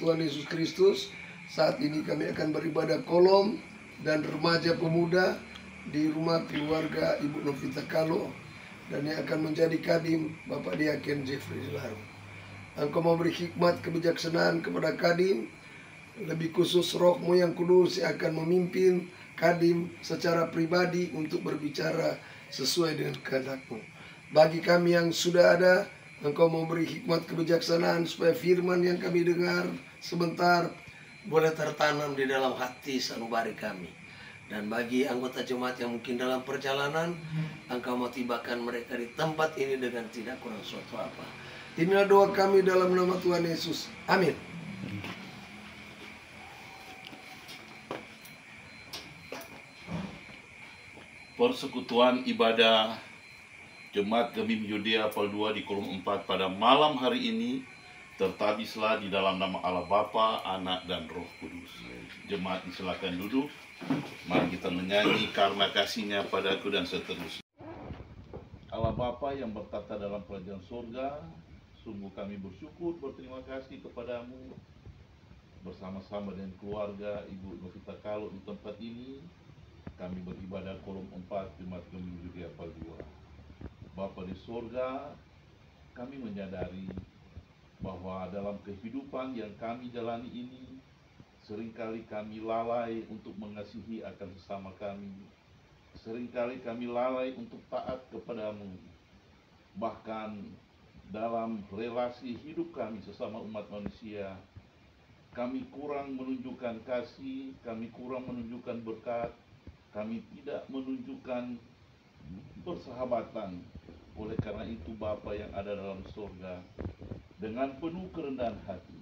Tuhan Yesus Kristus. Saat ini kami akan beribadah kolom dan remaja pemuda di rumah keluarga Ibu Novita Kalo, dan yang akan menjadi kadim Bapak Diaken Jeffrey Laru. Engkau memberi hikmat kebijaksanaan kepada kadim, lebih khusus Roh-Mu yang kudus yang akan memimpin kadim secara pribadi untuk berbicara sesuai dengan kehendak-Mu. Bagi kami yang sudah ada, Engkau memberi hikmat kebijaksanaan supaya firman yang kami dengar sebentar boleh tertanam di dalam hati sanubari kami. Dan bagi anggota jemaat yang mungkin dalam perjalanan, Engkau mau tibakan mereka di tempat ini dengan tidak kurang suatu apa. Inilah doa kami dalam nama Tuhan Yesus. Amin. Persekutuan ibadah Jemaat Gemim Yudea Pal 2 di kolom 4 pada malam hari ini tertabislah di dalam nama Allah Bapa, Anak, dan Roh Kudus. Jemaat disilakan duduk. Mari kita menyanyi karena kasih-Nya padaku dan seterusnya. Allah Bapa yang bertata dalam kerajaan surga, sungguh kami bersyukur, berterima kasih kepadamu bersama-sama dengan keluarga Ibu Novita Kalo di tempat ini. Kami beribadah kolom 4 Jemaat Gemim Yudea Pal 2. Bapa di surga, kami menyadari bahwa dalam kehidupan yang kami jalani ini, seringkali kami lalai untuk mengasihi akan sesama kami. Seringkali kami lalai untuk taat kepadamu. Bahkan dalam relasi hidup kami sesama umat manusia, kami kurang menunjukkan kasih, kami kurang menunjukkan berkat, kami tidak menunjukkan persahabatan. Oleh karena itu Bapa yang ada dalam surga, dengan penuh kerendahan hati,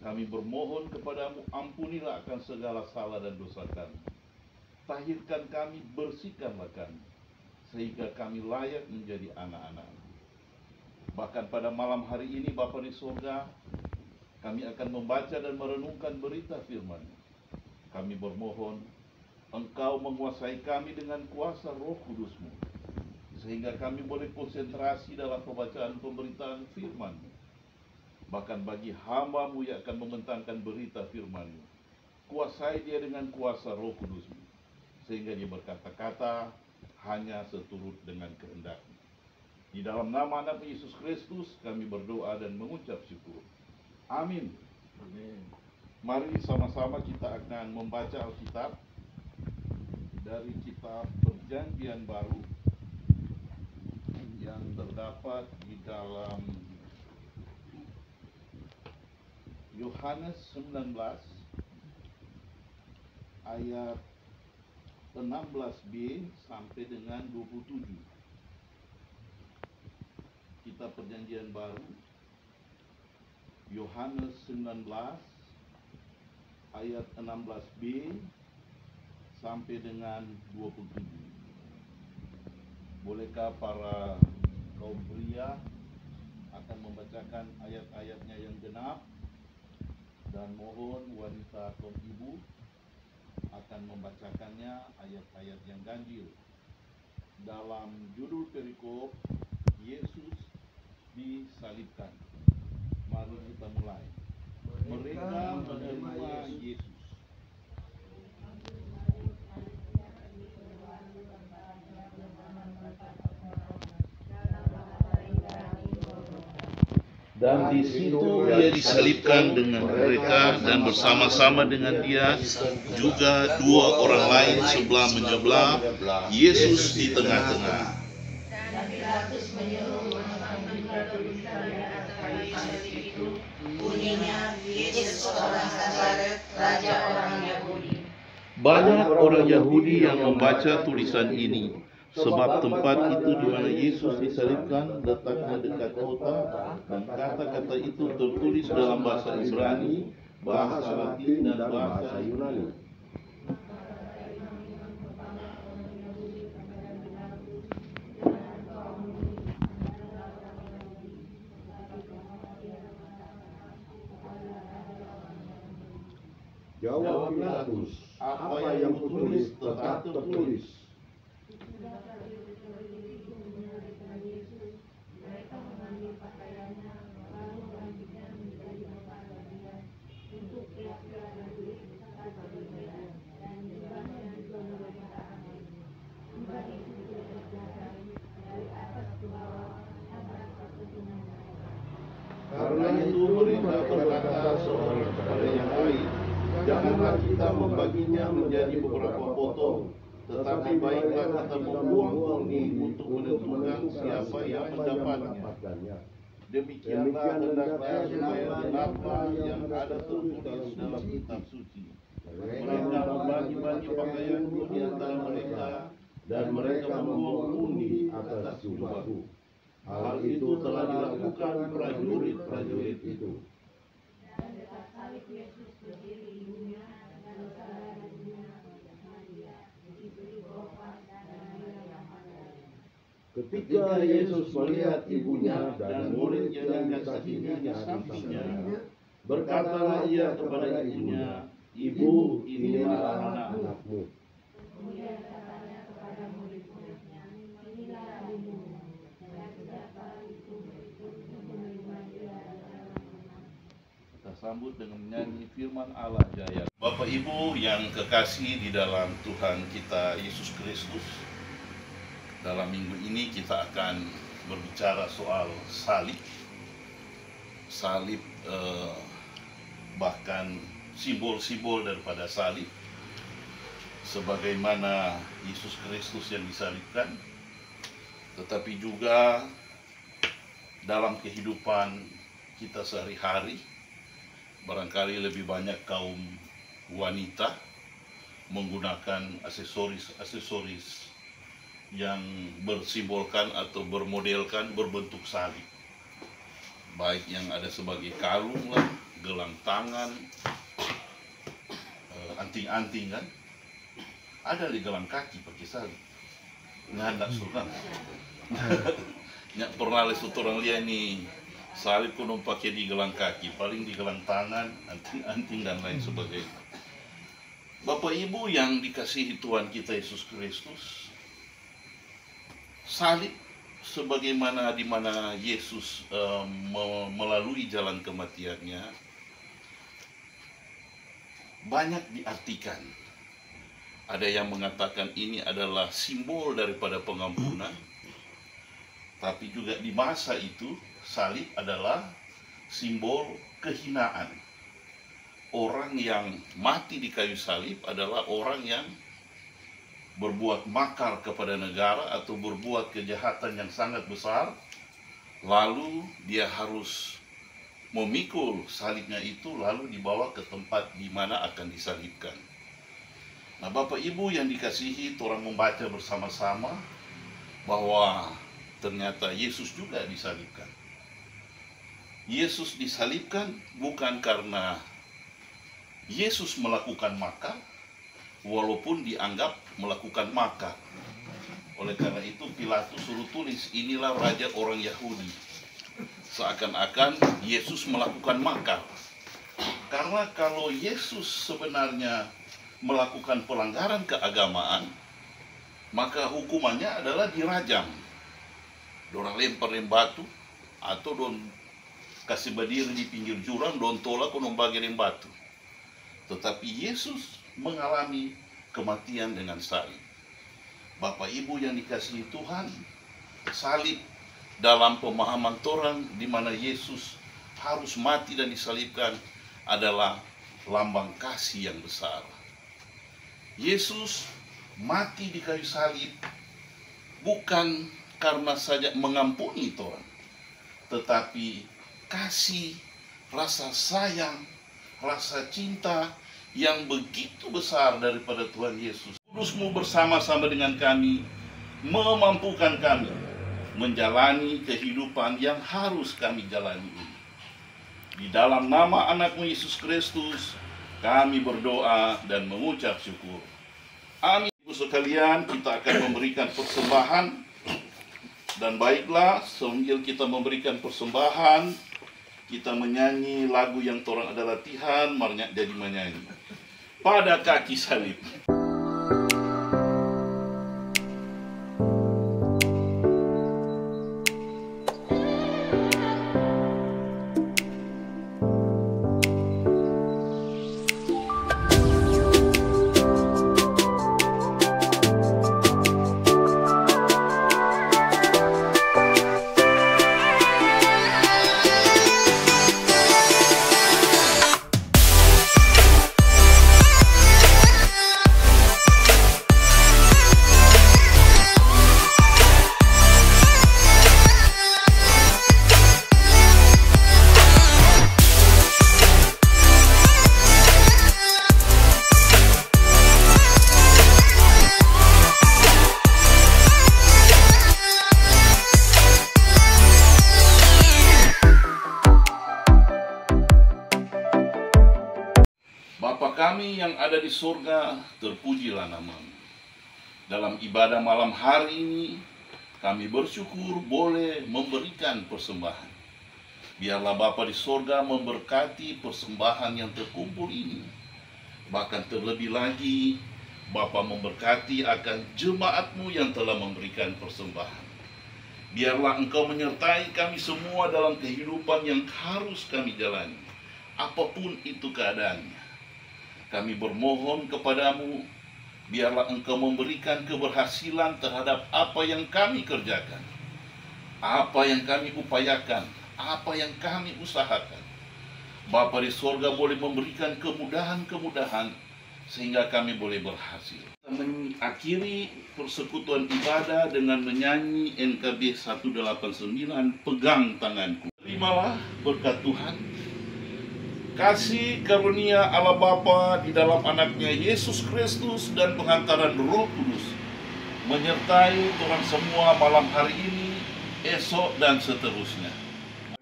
kami bermohon kepadamu, ampunilah akan segala salah dan dosa kami. Tahirkan kami, bersihkanlah kami, sehingga kami layak menjadi anak-anak. Bahkan pada malam hari ini Bapa di surga, kami akan membaca dan merenungkan berita firman. Kami bermohon, Engkau menguasai kami dengan kuasa Roh Kudus-Mu, sehingga kami boleh konsentrasi dalam pembacaan pemberitaan firman. Bahkan bagi hamba-Mu yang akan membentangkan berita firman-Mu, kuasai dia dengan kuasa Roh Kudus-Mu, sehingga dia berkata-kata hanya seturut dengan kehendak-Mu. Di dalam nama Anak Yesus Kristus kami berdoa dan mengucap syukur. Amin. Amin. Mari sama-sama kita akan membaca Alkitab dari kitab Perjanjian Baru yang terdapat di dalam Yohanes 19 ayat 16b sampai dengan 27. Kitab Perjanjian Baru Yohanes 19 ayat 16b sampai dengan 27. Bolehkah para kaum pria akan membacakan ayat-ayatnya yang genap, dan mohon wanita kaum ibu akan membacakannya ayat-ayat yang ganjil. Dalam judul perikop, Yesus disalibkan. Mari kita mulai. Mereka menerima Yesus. Dan di situ dia disalibkan dengan mereka, dan bersama-sama dengan dia juga dua orang lain sebelah menyebelah, Yesus di tengah-tengah. Dan Pilatus menyuruh mengambil tulisan di atas kayu salib itu, bunyinya, Yesus orang Nazaret, Raja orang Yahudi. Banyak orang Yahudi yang membaca tulisan ini, sebab tempat itu di mana Yesus disalibkan letaknya dekat kota, dan kata-kata itu tertulis dalam bahasa Ibrani, bahasa Latin, dan bahasa Yunani. Jawab Pilatus, apa yang kutulis tetap tertulis. menjadi beberapa potong, tetapi baiklah kita membuang undi untuk menentukan siapa yang mendapatnya. Demikianlah hendaknya supaya apa yang ada tertulis dalam kitab suci. Mereka membagi-bagi pakaianku di antara mereka, dan mereka membuang undi atas jubahku. Hal itu telah dilakukan prajurit-prajurit itu. Ketika Yesus melihat ibunya dan murid yang dikasihinya di sampingnya, berkatalah ia kepada ibunya, "Ibu, inilah anak-anakmu." Kemudian katanya kepada murid-muridnya, "Inilah ibumu." Dan siapa itu menerima dia dalam nama. Kita sambut dengan menyanyi firman Allah Jaya. Bapak Ibu yang kekasih di dalam Tuhan kita Yesus Kristus, dalam minggu ini kita akan berbicara soal salib. Salib, bahkan simbol-simbol daripada salib, sebagaimana Yesus Kristus yang disalibkan, tetapi juga dalam kehidupan kita sehari-hari, barangkali lebih banyak kaum wanita menggunakan aksesoris yang bersimbolkan atau bermodelkan berbentuk salib, baik yang ada sebagai kalung lah, gelang tangan, anting-anting kan, ada di gelang kaki pakai salib. Nggak sultan. Nggak pernah les orang lihat nih salib kuno pakai di gelang kaki, paling di gelang tangan, anting-anting dan lain sebagainya. Bapak Ibu yang dikasihi Tuhan kita Yesus Kristus, salib sebagaimana di mana Yesus melalui jalan kematiannya banyak diartikan. Ada yang mengatakan ini adalah simbol daripada pengampunan, tapi juga di masa itu salib adalah simbol kehinaan. Orang yang mati di kayu salib adalah orang yang berbuat makar kepada negara atau berbuat kejahatan yang sangat besar, lalu dia harus memikul salibnya itu lalu dibawa ke tempat di mana akan disalibkan. Nah, Bapak Ibu yang dikasihi, orang membaca bersama-sama bahwa ternyata Yesus juga disalibkan. Yesus disalibkan bukan karena Yesus melakukan makar, walaupun dianggap melakukan makar. Oleh karena itu Pilatus suruh tulis, inilah raja orang Yahudi. Seakan-akan Yesus melakukan makar. Karena kalau Yesus sebenarnya melakukan pelanggaran keagamaan, maka hukumannya adalah dirajam. Dorang lempar batu, atau don kasih berdiri di pinggir jurang, don tolak konon bagi batu. Tetapi Yesus mengalami kematian dengan salib. Bapak Ibu yang dikasihi Tuhan, salib dalam pemahaman orang di mana Yesus harus mati dan disalibkan adalah lambang kasih yang besar. Yesus mati di kayu salib bukan karena saja mengampuni orang, tetapi kasih, rasa sayang, rasa cinta yang begitu besar daripada Tuhan Yesus. Kudus-Mu bersama-sama dengan kami, memampukan kami menjalani kehidupan yang harus kami jalani ini. Di dalam nama anak-Mu Yesus Kristus, kami berdoa dan mengucap syukur. Amin. Ibu sekalian, kita akan memberikan persembahan. Dan baiklah, sambil kita memberikan persembahan, kita menyanyi lagu yang torang ada latihan, marnya jadi menyanyi. Pada kaki salib. kami yang ada di surga, terpujilah namamu. Dalam ibadah malam hari ini, kami bersyukur boleh memberikan persembahan. Biarlah Bapa di surga memberkati persembahan yang terkumpul ini. Bahkan terlebih lagi, Bapa memberkati akan jemaat-Mu yang telah memberikan persembahan. Biarlah Engkau menyertai kami semua dalam kehidupan yang harus kami jalani, apapun itu keadaannya. Kami bermohon kepadamu, biarlah Engkau memberikan keberhasilan terhadap apa yang kami kerjakan, apa yang kami upayakan, apa yang kami usahakan. Bapa di surga boleh memberikan kemudahan-kemudahan sehingga kami boleh berhasil. Kita mengakhiri persekutuan ibadah dengan menyanyi NKB 189, Pegang Tanganku. Terimalah berkat Tuhan, kasih karunia Allah Bapa di dalam anaknya Yesus Kristus dan penghantaran Roh Kudus menyertai orang semua malam hari ini, esok dan seterusnya.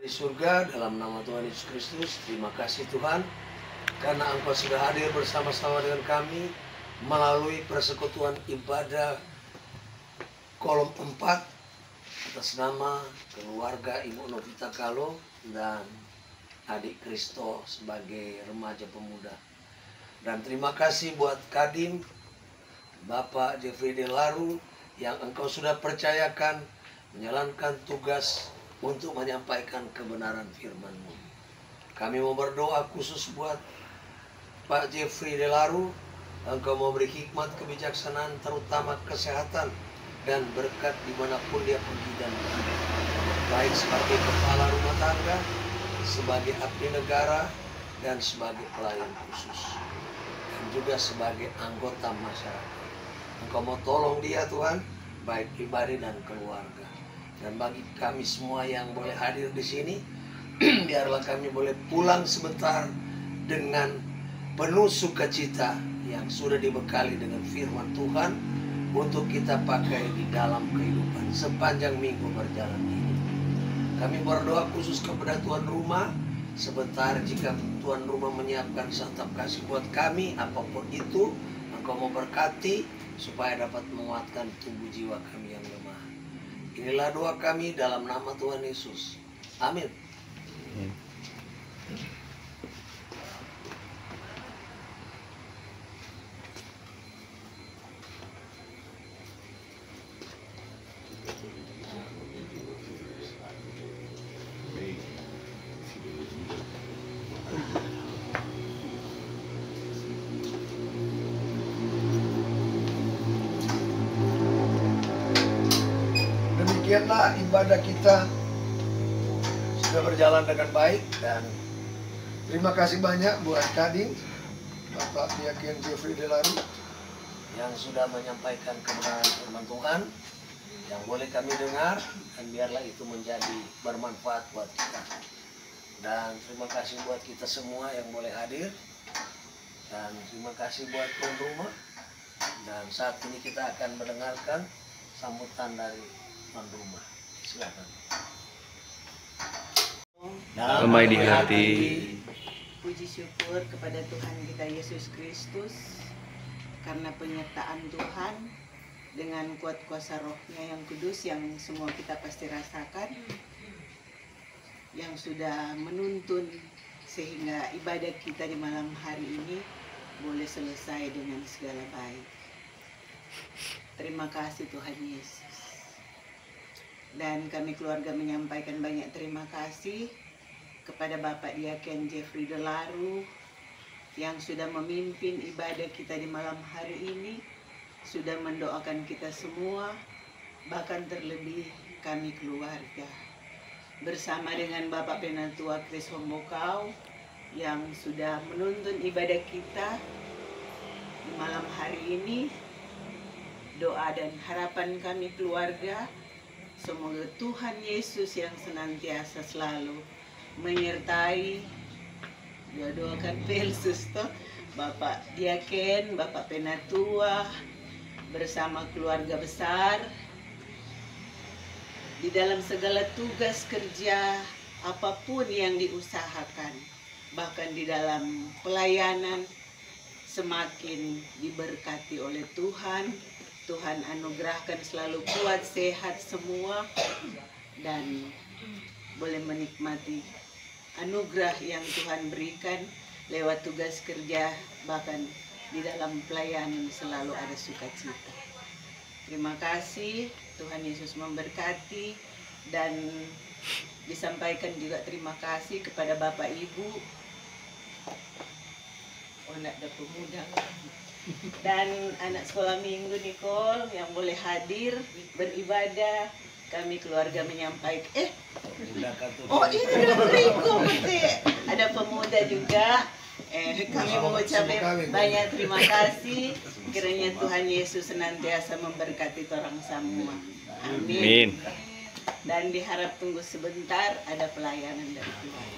Di surga, dalam nama Tuhan Yesus Kristus, terima kasih Tuhan karena Engkau sudah hadir bersama-sama dengan kami melalui persekutuan ibadah kolom 4 atas nama keluarga Ibu Novita Kalo dan adik Kristo sebagai remaja pemuda. Dan terima kasih buat Kadim Bapak Jeffrey Delaru yang Engkau sudah percayakan menjalankan tugas untuk menyampaikan kebenaran firman-Mu. Kami mau berdoa khusus buat Pak Jeffrey Delaru. Engkau mau beri hikmat kebijaksanaan, terutama kesehatan dan berkat dimanapun dia pergi dan berada. Baik sebagai kepala rumah tangga, sebagai abdi negara, dan sebagai pelayan khusus. Dan juga sebagai anggota masyarakat. Engkau mau tolong dia Tuhan, baik pribadi dan keluarga. Dan bagi kami semua yang boleh hadir di sini, biarlah kami boleh pulang sebentar dengan penuh sukacita yang sudah dibekali dengan firman Tuhan untuk kita pakai di dalam kehidupan sepanjang minggu berjalan ini. Kami berdoa khusus kepada tuan rumah, sebentar jika tuan rumah menyiapkan santap kasih buat kami, apapun itu, Engkau memberkati supaya dapat menguatkan tubuh jiwa kami yang lemah. Inilah doa kami dalam nama Tuhan Yesus. Amin. Demikianlah ibadah kita sudah berjalan dengan baik, dan terima kasih banyak buat Kadin Bapak Diaken Jeffrey Delaru yang sudah menyampaikan kebenaran firman Tuhan yang boleh kami dengar, dan biarlah itu menjadi bermanfaat buat kita. Dan terima kasih buat kita semua yang boleh hadir, dan terima kasih buat tuan rumah. Dan saat ini kita akan mendengarkan sambutan dari tuan rumah. Silakan. Damai di hati. Puji syukur kepada Tuhan kita Yesus Kristus karena penyertaan Tuhan dengan kuat kuasa Roh-Nya yang kudus yang semua kita pasti rasakan, yang sudah menuntun sehingga ibadah kita di malam hari ini boleh selesai dengan segala baik. Terima kasih Tuhan Yesus. Dan kami keluarga menyampaikan banyak terima kasih kepada Bapak Diaken Jeffrey Delaru yang sudah memimpin ibadah kita di malam hari ini, sudah mendoakan kita semua, bahkan terlebih kami keluarga. Bersama dengan Bapak Penatua Kris Hombokau yang sudah menuntun ibadah kita di malam hari ini, doa dan harapan kami keluarga, semoga Tuhan Yesus yang senantiasa selalu menyertai, doakan Pelsus toh, Bapak Diaken, Bapak Penatua, bersama keluarga besar, di dalam segala tugas kerja apapun yang diusahakan, bahkan di dalam pelayanan, semakin diberkati oleh Tuhan. Tuhan anugerahkan selalu kuat, sehat semua, dan boleh menikmati anugerah yang Tuhan berikan lewat tugas kerja, bahkan di dalam pelayanan selalu ada sukacita. Terima kasih, Tuhan Yesus memberkati, dan disampaikan juga terima kasih kepada Bapak Ibu, anak dan pemuda, dan anak sekolah minggu Nicole yang boleh hadir beribadah. Kami keluarga menyampaikan, ini Riko, ada pemuda juga. Kami mengucapkan banyak terima kasih. Kiranya Tuhan Yesus senantiasa memberkati orang semua. Amin. Dan diharap tunggu sebentar, ada pelayanan dari Tuhan.